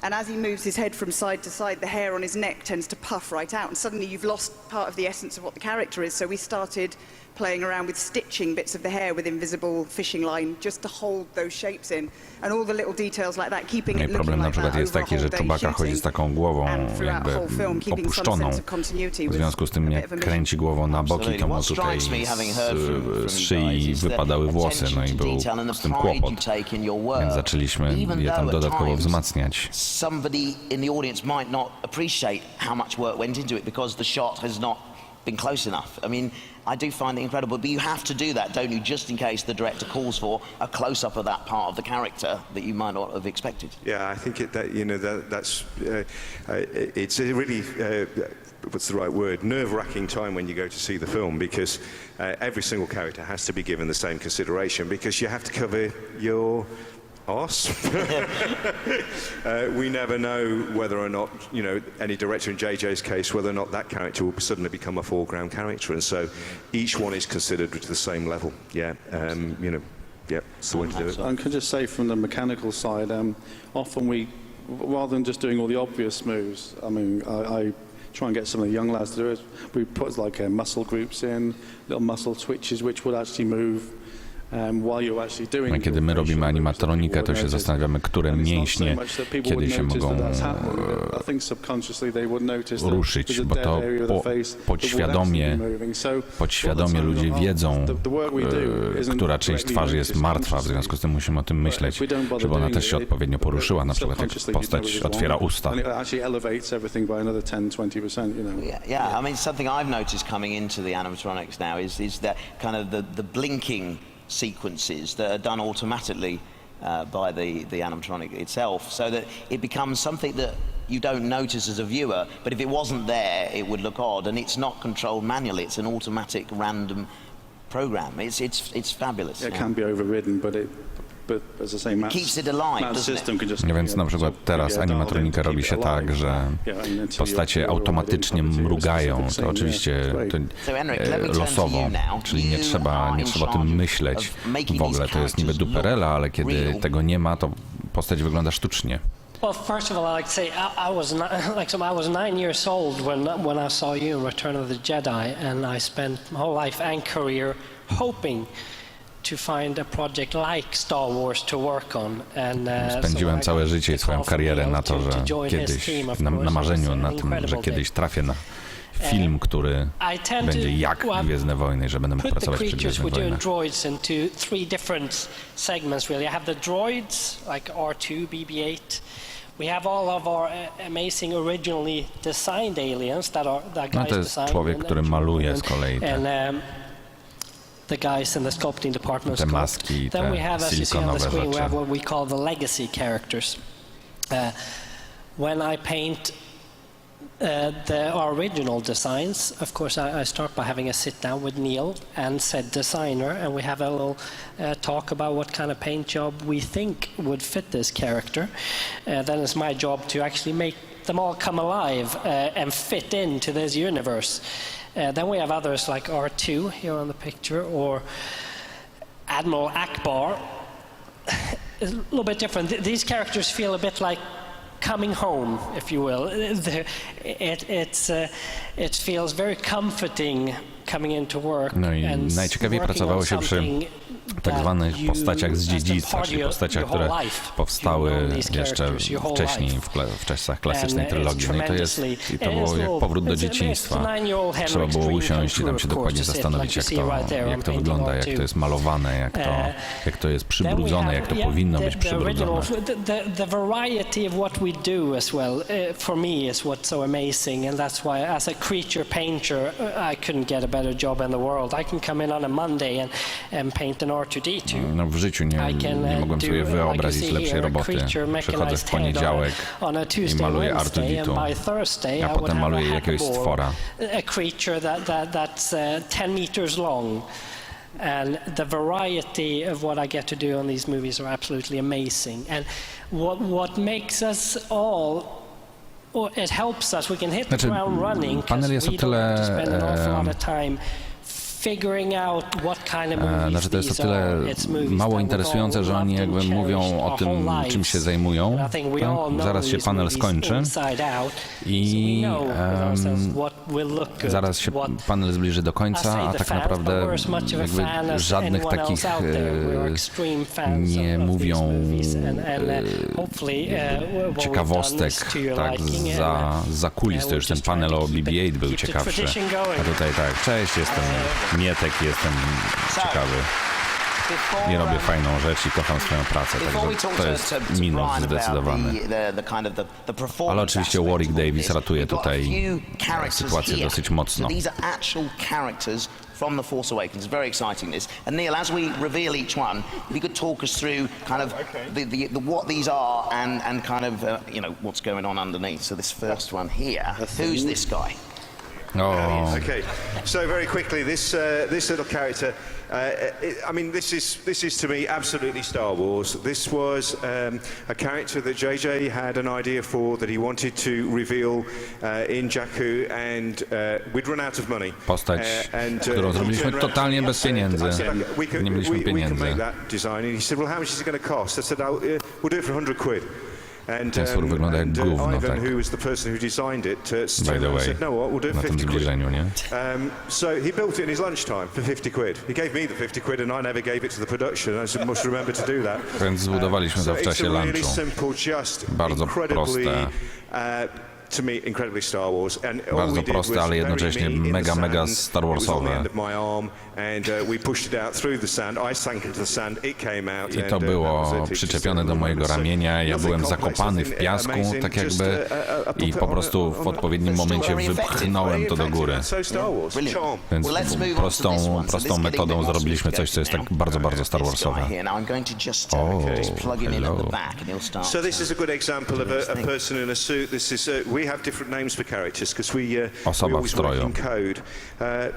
And as he moves his head from side to side, the hair on his neck tends to puff right out. And suddenly you've lost part of the essence of what the character is. So we started playing around with stitching bits of the hair with invisible fishing line just to hold those shapes in. And all the little details like that, keeping it looking like that jest taki, że Chewbacca chodzi z taką głową jakby opuszczoną. W związku z tym jak kręci głową na boki, to mu tutaj z szyi wypadały włosy, no i był z tym kłopot. Więc zaczęliśmy je tam dodatkowo wzmacniać. Somebody in the audience might not appreciate how much work went into it because the shot has not been close enough. I mean, I do find it incredible, but you have to do that, don't you, just in case the director calls for a close-up of that part of the character that you might not have expected. Yeah, I think that's it's a really what's the right word, nerve-wracking time when you go to see the film, because every single character has to be given the same consideration, because you have to cover your arse. We never know whether or not, you know, any director in JJ's case, whether or not that character will suddenly become a foreground character, and so each one is considered to the same level. Yeah, you know, yeah, it's the way to do it. I can just say from the mechanical side, often we, rather than just doing all the obvious moves, I mean, I try and get some of the young lads to do it. We put like muscle groups in, little muscle twitches which would actually move. Kiedy my robimy animatronikę, to się zastanawiamy, które mięśnie kiedy się mogą ruszyć, bo to podświadomie ludzie wiedzą, która część twarzy jest martwa, w związku z tym musimy o tym myśleć, żeby ona też się odpowiednio poruszyła, na przykład jak postać otwiera usta. Yeah, I mean, something I've noticed coming into the animatronics now is that kind of the blinking sequences that are done automatically by the animatronic itself, so that it becomes something that you don't notice as a viewer, but if it wasn't there, it would look odd, and it's not controlled manually. It's an automatic, random program. It's fabulous. It can be overridden, but as I say, keeps it alive, system can just. Więc na przykład teraz animatronika robi się tak, że postacie automatycznie mrugają. To oczywiście losowo, czyli nie trzeba o tym myśleć w ogóle. To jest niby duperela, ale kiedy tego nie ma, to postać wygląda sztucznie. Well, first of all, I'd like to say I was 9 years old when I saw you in Return of the Jedi, and I spent my whole life and career hoping to find a project like Star Wars to work on. Spędziłem całe życie i swoją karierę na to, że kiedyś, na marzeniu na tym, że kiedyś trafię na film, który będzie jak Gwiezdne Wojny, że będę mógł pracować przy Gwiezdnych Wojnach. Droids into 3 different segments, really. I have the droids, like R2, BB-8. We have all of our amazing originally designed aliens that guys to jest człowiek, który maluje z kolei the guys in the sculpting department. Te maski, te silikonowe rzeczy. We have what we call the legacy characters. When I paint our original designs, of course, I start by having a sit down with Neil and said designer, and we have a little talk about what kind of paint job we think would fit this character. Then it's my job to actually make them all come alive and fit into this universe. Then we have others like R2 here on the picture, or Admiral Akbar. A little bit different. These characters feel a bit like coming home, if you will. It feels very comforting coming into work. No i najciekawiej pracowało się przy tak zwanych postaciach z dziedzictwa, czyli postaciach, które powstały jeszcze wcześniej, w czasach klasycznej trylogii. No i to było jak powrót do dzieciństwa. Trzeba było usiąść i tam się dokładnie zastanowić, jak to wygląda, jak to jest malowane, jak to jest przybrudzone, jak to powinno być przybrudzone. The variety of what we do as well, for me, is what's so amazing, and that's why as a creature painter, I couldn't get a better job in the world. I can come in on a Monday and paint an R2D2. No w życiu nie mogłem sobie wyobrazić lepszej roboty. Przychodzę w poniedziałek i maluję R2D2, a potem maluję jakiegoś stwora. A creature that's 10 meters long. And the variety of what I get to do on these movies are absolutely amazing. And what makes us all, it helps us, we can hit the ground running, panel jest o tyle znaczy to jest o tyle mało interesujące, że oni jakby mówią o tym, czym się zajmują. Zaraz się panel skończy i zaraz się panel zbliży do końca, a tak naprawdę jakby żadnych takich nie mówią ciekawostek tak za kulis. To już ten panel o BB-8 był ciekawszy. A tutaj tak, cześć, jestem Mietek, jestem ciekawy i robię fajną rzecz i kocham swoją pracę, także to jest minus zdecydowany. Ale oczywiście Warwick Davis ratuje tutaj sytuację dosyć mocno. From The Force Awakens. It's very exciting, this. And Neil, as we reveal each one, if you could talk us through kind of the what these are and kind of, you know, what's going on underneath. So this first one here, who's this guy? O, Okay, so very quickly, this little character. I mean, this is to me absolutely Star Wars. This was a character that JJ had an idea for that he wanted to reveal in Jakku, and we'd run out of money. postać, którą zrobiliśmy totalnie bez pieniędzy. Nie mieliśmy We can pieniędzy. make that design, and he said, "Well, how much is it going to cost?" I said, "We'll do it for £100." And, Ten stwór wygląda jak gówno, Ivan, tak. who was the person who designed it, By the way, said, "No, what? We'll do it na for tym 50 quid." zbliżeniu, nie? So he built it in his lunchtime for 50 quid. He gave me the 50 quid, and I never gave it to the production. I said, "Must remember to do that." Więc zbudowaliśmy to w So czasie it's a really lunchu. simple, just Bardzo incredibly, proste. To me, incredibly Star Wars. And all Bardzo we did proste, was ale bury jednocześnie me in the mega sand. Star It was on the Warsowe. end of my arm, and we pushed it out through the sand. I sank into the sand. It came out. I to and, that było was it. It just przyczepione do mojego so ramienia. Ja nothing byłem complex, zakopany w nothing piasku, amazing, tak just jakby, a i po prostu w odpowiednim momencie wypchnąłem to do góry. So Star Wars. Charm. Więc prostą metodą zrobiliśmy coś, co jest tak bardzo, bardzo Star Warsowe. O, hello. So this is a good example of a person in a suit. This is we have different names for characters because we Osoba w always work stroju. in code.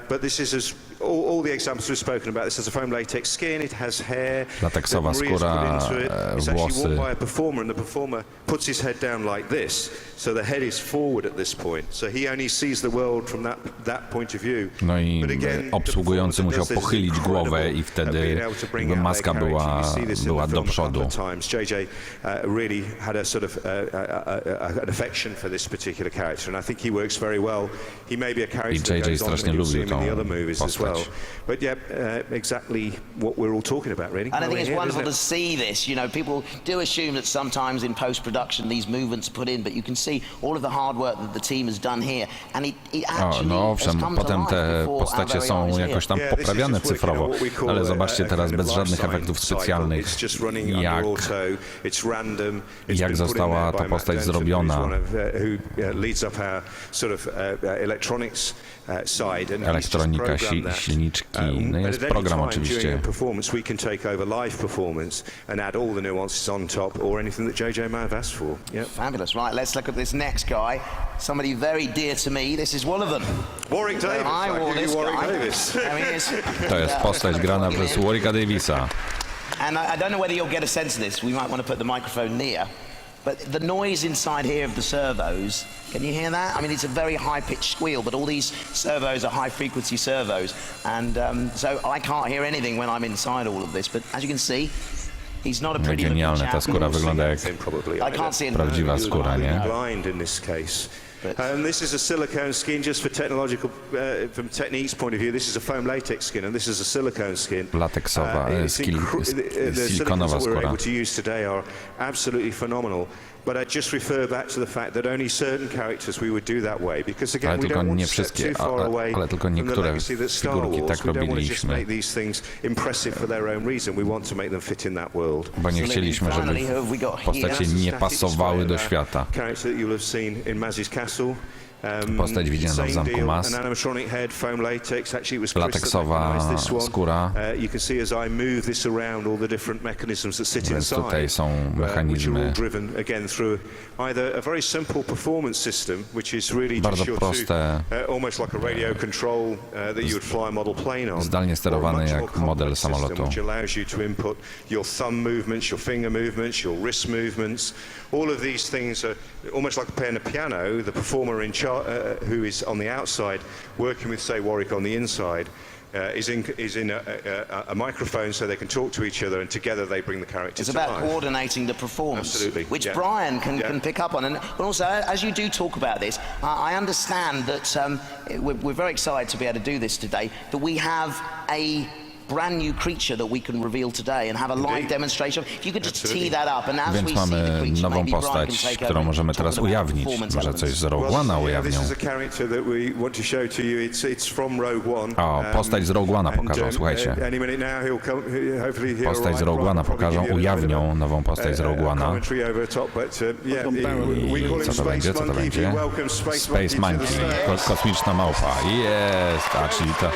But this is all the examples we've spoken about. This has a foam latex skin. It has hair. Lateksowa that Maria's skóra, put into it. It's actually włosy. worn by a performer, and the performer puts his head down like this, so the head is forward at this point. So he only sees the world from that point of view. No i But again, obsługujący the musiał performer does this pochylić głowę i wtedy being able to bring jakby out maska their character. była You see this in do the film a przodu. couple of times. JJ really had a sort of an affection for this particular character, and I think he works very well. He may be a character I JJ that goes on, strasznie and you'll see lubił him in tą the other movies as well. postać. But yeah, exactly what we're all talking about, really. And I think it's Here, wonderful isn't to it? see this. You know, people do assume that sometimes in post-production these movements are put in, but you can see all of the hard work that the team has done here, and it actually No has owszem, come to potem life te before our postacie very są eyes here. jakoś tam poprawiane cyfrowo, ale zobaczcie teraz bez żadnych efektów specjalnych, jak została ta postać zrobiona. Elektronika, silniczki, no jest program oczywiście. Fabulous. Right, let's look at this next guy. Somebody very dear to me. This is one of them. Warwick Davis. I wore this Warwick guy. Davis. There he is. To jest postać grana przez Warwicka Davisa. And I don't know whether you'll get a sense of this. We might want to put the microphone near. But the noise inside here of the servos, can you hear that? I mean, it's a very high-pitched squeal, but all these servos are high-frequency servos. And so I can't hear anything when I'm inside all of this. But as you can see, he's not a pretty looking Genialne, ta chap. skóra wygląda jak I can't see anything. prawdziwa skóra, nie? Blind in this case. This is a silicone skin, just for technological, from technique's point of view. This is a foam latex skin, and this is a silicone skin. Lateksowa, The silikonowa silicons that we're skóra. able to use today are absolutely phenomenal. But I just refer back to the fact that only certain characters we would do that way, because again Ale we tylko don't want nie to step wszystkie, too far away ale tylko from the niektóre legacy that Star figurki Wars. tak We don't want to just robiliśmy, make these things impressive for their own reason. We want to make them fit in that world. bo nie chcieliśmy, żeby postacie nie pasowały do świata. Character that you'll have seen in Maz's Castle. Postać widziana w zamku Mas. Lateksowa skóra. Więc tutaj są mechanizmy bardzo proste, zdalnie sterowane jak model samolotu. All of these things are almost like playing a piano. The performer who is on the outside, working with, say, Warwick on the inside, is in a microphone so they can talk to each other, and together they bring the characters to life. It's about coordinating the performance, Absolutely, which yeah. Brian can pick up on. And also, as you do talk about this, I understand that we're very excited to be able to do this today, that we have a brand new creature that we can reveal today and have a live demonstration. If you could just tee that up, and as Więc we see the mamy creature, nową maybe Brian can postać, take którą over możemy and teraz talk about ujawnić. performance Może coś z Rogue One'a ujawnią. This is a character that we want to show to you. It's from Rogue One. O, postać z Rogue One'a pokażą, słuchajcie. Postać z Rogue One'a pokażą, ujawnią nową postać z Rogue One'a. I co to będzie? Co to będzie? Space Monkey, kosmiczna małpa. Jest, a czyli to...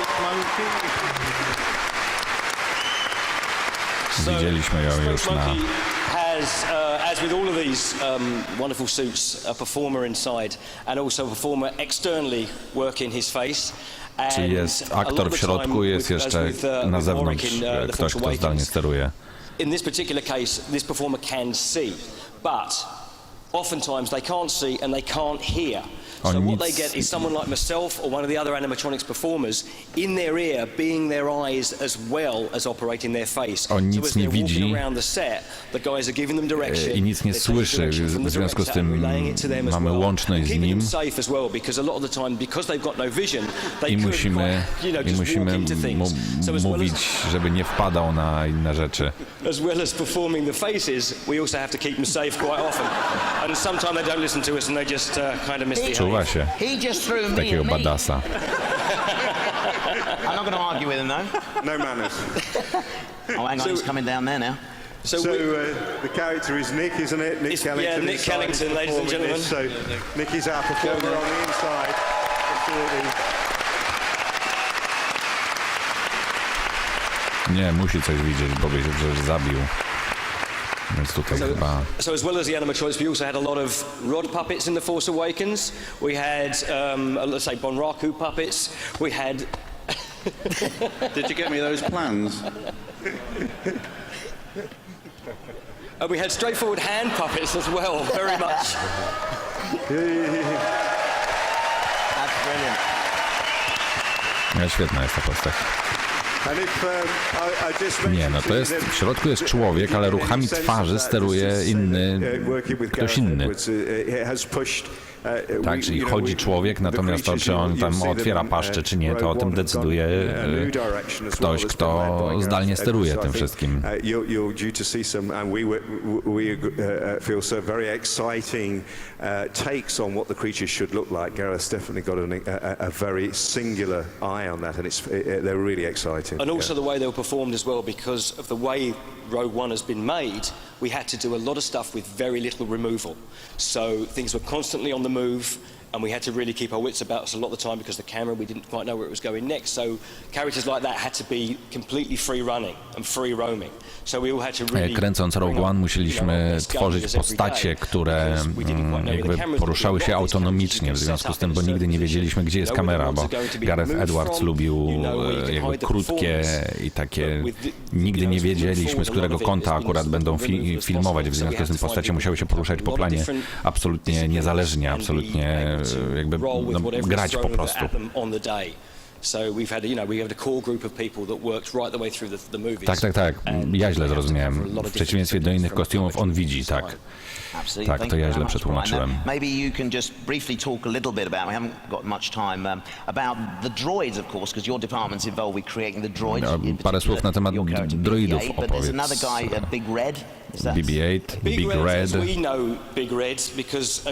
Widzieliśmy ją już na as with all of these wonderful suits, a performer inside and also a performer externally working his face. Czyli jest aktor w środku, jest jeszcze na zewnątrz ktoś, kto zdalnie steruje. In this particular case, this performer can see, but oftentimes they can't see and they can't hear. So what they get is someone like myself or one of the other animatronics performers in their ear, being their eyes as well as operating their face. On nic nie widzi i nic nie słyszy, w związku z tym mamy łączność z nim i musimy mówić, żeby nie wpadał na inne rzeczy. As well as performing the faces, we also have to keep them safe quite often. And sometimes they don't listen to us and they just kind of misbehave. Czuwa się takiego badasa. I'm not going to argue with him though. No manners. Oh, hang on, he's coming down there now. So the character is Nick, isn't it? Nick Kellington. Yeah, Nick Kellington, ladies and gentlemen. So Nick is our performer on the inside. Absolutely. Nie, musi coś widzieć, bo by się przecież zabił. Więc tutaj chyba... So as well as the animatronics, we also had a lot of rod puppets in The Force Awakens. We had, let's say, Bonraku puppets. We had... Did you get me those plans? We had straightforward hand puppets as well, very much. That's brilliant. Świetna jest ta postać. Nie, no to jest, w środku jest człowiek, ale ruchami twarzy steruje ktoś inny. Tak, czyli chodzi człowiek, natomiast to, czy on tam otwiera paszczę, czy nie, to o tym decyduje ktoś, kto zdalnie steruje tym wszystkim. Takes on what the creatures should look like. Gareth's definitely got a very singular eye on that, and they're really exciting. And also the way they were performed as well, because of the way Rogue One has been made, we had to do a lot of stuff with very little removal. So things were constantly on the move, and we had to really keep our wits about us a lot of the time because the camera, we didn't quite know where it was going next. So characters like that had to be completely free running and free roaming. So we all had to really... Kręcąc Rogue One musiliśmy tworzyć postacie, które jakby poruszały się autonomicznie, w związku z tym, bo nigdy nie wiedzieliśmy, gdzie jest kamera, bo Gareth Edwards lubił jakby krótkie i takie... Nigdy nie wiedzieliśmy, z którego kąta akurat będą filmować, w związku z tym postacie musiały się poruszać po planie absolutnie niezależnie, absolutnie jakby grać po prostu. Tak. Ja źle zrozumiałem. W przeciwieństwie do innych kostiumów on widzi, tak. Tak, to ja źle przetłumaczyłem. Maybe you can just briefly talk a little bit about, we haven't got much time, about the droids, of course, because your department's involved with creating the droids. Parę słów na temat droidów opowiedz. Big Red. BB-8, Big Red. We know Big Red because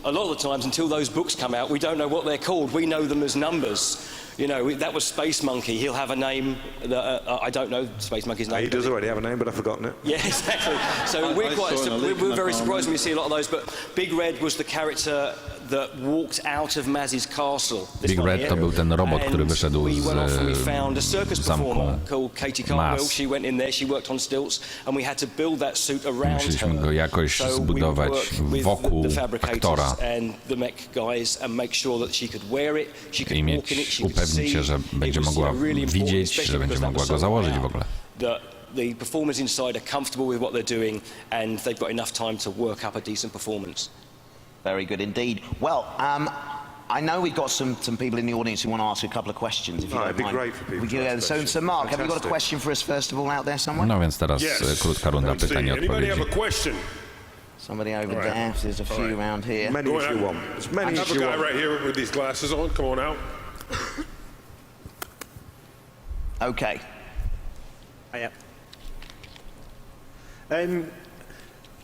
a lot of the times until those books come out, we don't know what they're called. We know them as numbers. You know, that was Space Monkey. He'll have a name that I don't know Space Monkey's name. He does already have a name, but I've forgotten it. Yeah, exactly. So we're very surprised when we see a lot of those. But Big Red was the character that walked out of Maz's castle. Big Red to był ten robot, który wyszedł z zamku Maz. She went in there. She worked on stilts, and we had to build that suit around Musieliśmy go jakoś zbudować wokół aktora i mieć upewnić się, że będzie mogła widzieć, że będzie mogła go założyć w ogóle. The performers inside are comfortable with what they're doing, and they've got enough time to work up a decent performance. Very good indeed. Well, I know we've got some people in the audience who want to ask a couple of questions. If you don't mind. Great for people. So Mark, have you got a question for us first of all out there somewhere? No więc teraz krótka runda pytań i odpowiedzi. Somebody over there. There's a few around here. Many if you want. As many as you want. Right here with these glasses on. Come on out. Okay. Hiya.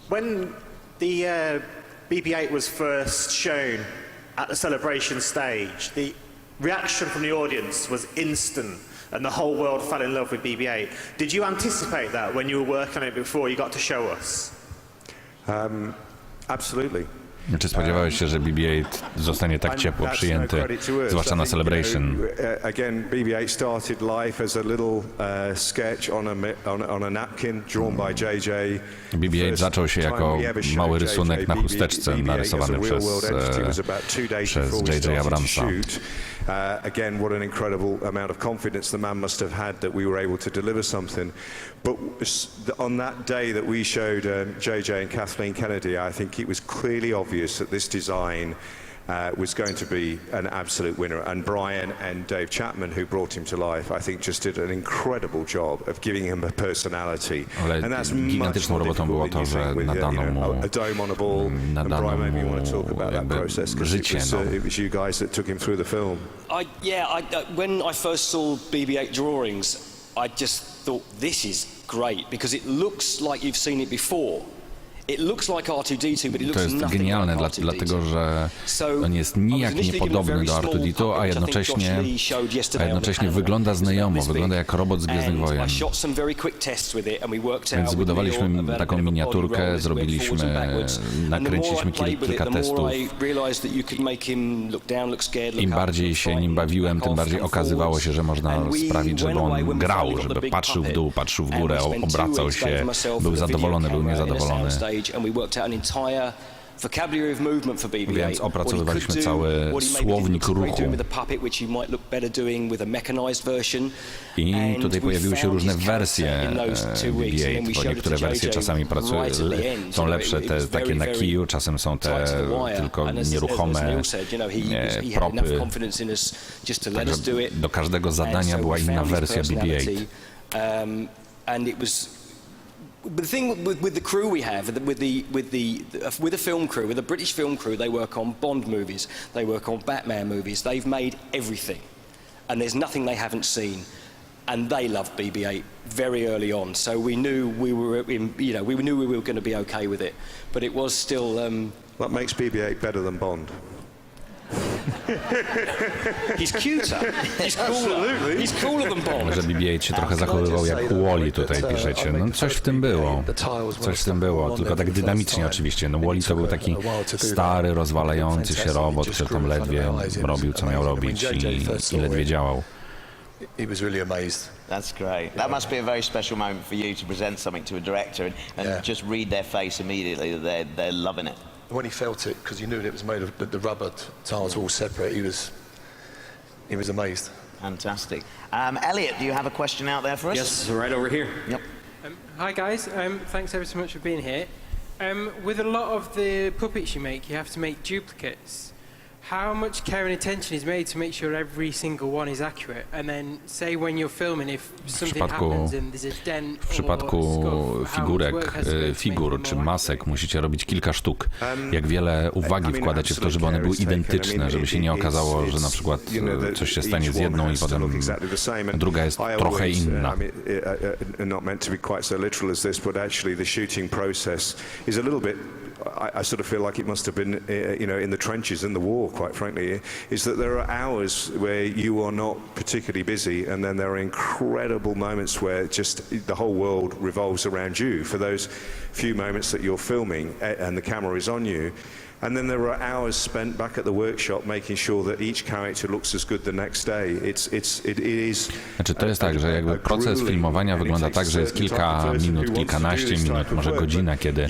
When the BB-8 was first shown at the celebration stage, the reaction from the audience was instant and the whole world fell in love with BB-8. Did you anticipate that when you were working on it before you got to show us? Absolutely. Czy spodziewałeś się, że BB-8 zostanie tak ciepło przyjęty, zwłaszcza na Celebration? Again, BB-8 started life as a little sketch on a napkin drawn by JJ. BB-8 zaczął się jako mały rysunek na chusteczce narysowany przez JJ Abramsa. Again, what an incredible amount of confidence the man must have had that we were able to deliver something. But on that day that we showed JJ and Kathleen Kennedy, I think it was clearly obvious that this design was going to be an absolute winner. And Brian and Dave Chapman, who brought him to life, I think just did an incredible job of giving him a personality. Ale gigantyczną robotą było to, że nadano mu życie. It was you guys that took him through the film. When I first saw BB-8 drawings, I just thought this is great because it looks like you've seen it before. It looks like R2D2, but it looks to jest nothing genialne, like R2D2. Dlatego że on jest nijak niepodobny do R2D2, a jednocześnie wygląda znajomo, wygląda jak robot z Gwiezdnych Wojen. Więc zbudowaliśmy taką miniaturkę, nakręciliśmy kilka testów. Im bardziej się nim bawiłem, tym bardziej okazywało się, że można sprawić, żeby on grał, żeby patrzył w dół, patrzył w górę, obracał się, był zadowolony, był niezadowolony. Więc opracowywaliśmy cały słownik ruchu. I tutaj pojawiły się różne wersje BB-8, bo niektóre wersje czasami są lepsze, te takie na kiju, czasem są te tylko nieruchome propy. Także do każdego zadania była inna wersja BB-8. But the thing with the crew we have, with the film crew, with the British film crew, they work on Bond movies, they work on Batman movies. They've made everything, and there's nothing they haven't seen. And they loved BB-8 very early on, so we knew we were going to be okay with it. But it was still. What makes BB-8 better than Bond? He's cuter. He's cooler. He's cooler than Bond. Że BB-8 się trochę zachowywał jak Wall-E, tutaj piszecie. No coś w tym było. Coś w tym było, tylko tak dynamicznie oczywiście. No Wall-E to był taki stary, rozwalający się robot, który tam ledwie robił, co miał robić i ledwie działał. He was really amazed. That's great. That must be a very special moment for you to present something to a director and just read their face immediately that they're loving it. When he felt it, because he knew that it was made of the rubber tiles were all separate, he was amazed. Fantastic. Elliot, do you have a question out there for us? Yes, right over here. Yep. Hi guys, thanks ever so much for being here. With a lot of the puppets you have to make duplicates. How much care and attention is made to make sure every single one is accurate? And then say when you're filming, if something happens and there's a dent w przypadku figur czy masek musicie robić kilka sztuk. Jak wiele uwagi wkładacie w to, żeby one były identyczne, żeby się nie okazało, że na przykład coś się stanie z jedną i potem druga jest trochę inna. Not meant to be quite so literal as this, but actually the shooting process is a little bit I sort of feel like it must have been, in the trenches in the war, quite frankly, is that there are hours where you are not particularly busy, and then there are incredible moments where just the whole world revolves around you for those few moments that you're filming and the camera is on you. And then there are hours spent back at the workshop making sure that each character looks as good the next day. It is. Znaczy to jest tak, że jakby proces filmowania wygląda tak, że jest kilka minut, kilkanaście minut, może godzina, kiedy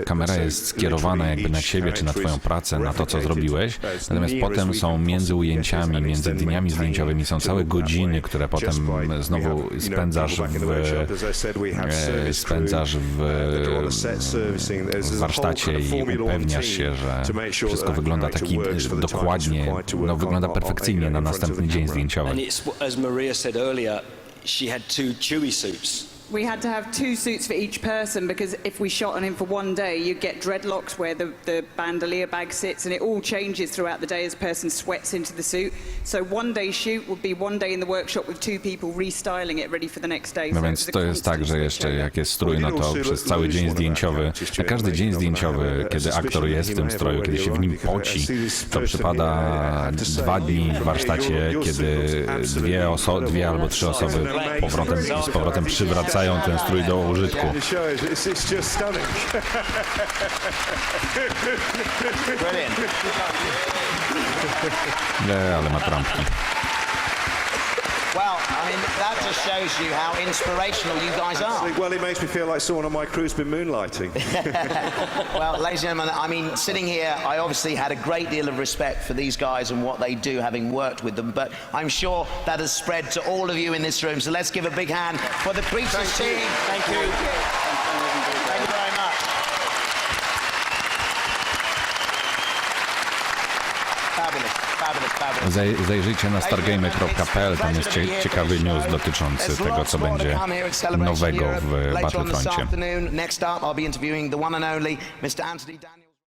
kamera jest skierowana jakby na ciebie, czy na twoją pracę, na to, co zrobiłeś. Natomiast potem są między ujęciami, między dniami zdjęciowymi są całe godziny, które potem znowu spędzasz w warsztacie i upewniasz się, że wszystko wygląda taki dokładnie, wygląda perfekcyjnie na następny dzień zdjęciowy. As Maria said earlier, she had 2 Chewie suits. We had to have 2 suits for each person because if we shot on him for one day, you'd get dreadlocks where the bandolier bag sits, and it all changes throughout the day as a person sweats into the suit. So one day shoot would be one day in the workshop with 2 people restyling it ready for the next day. No więc to jest tak, że jeszcze jak jest strój, no to przez cały dzień zdjęciowy, na każdy dzień zdjęciowy, kiedy aktor jest w tym stroju, kiedy się w nim poci, to przypada 2 dni w warsztacie, kiedy 2 albo 3 osoby z powrotem przywracają polecają ten strój do użytku. It shows. It's just stunning. Brilliant. Nie, ale ma trampki. Well, I mean, that just shows you how inspirational you guys are. Well, it makes me feel like someone on my crew's been moonlighting. Well, ladies and gentlemen, I mean, sitting here, I obviously had a great deal of respect for these guys and what they do, having worked with them, but I'm sure that has spread to all of you in this room. So let's give a big hand for the Creatures team. Thank you. Thank you very much. Fabulous, fabulous, fabulous. Zajrzyjcie na stargamer.pl, tam jest ciekawy news dotyczący tego, co będzie nowego w Battlefroncie. Next up, I'll be interviewing the one and only Mr. Anthony Daniel.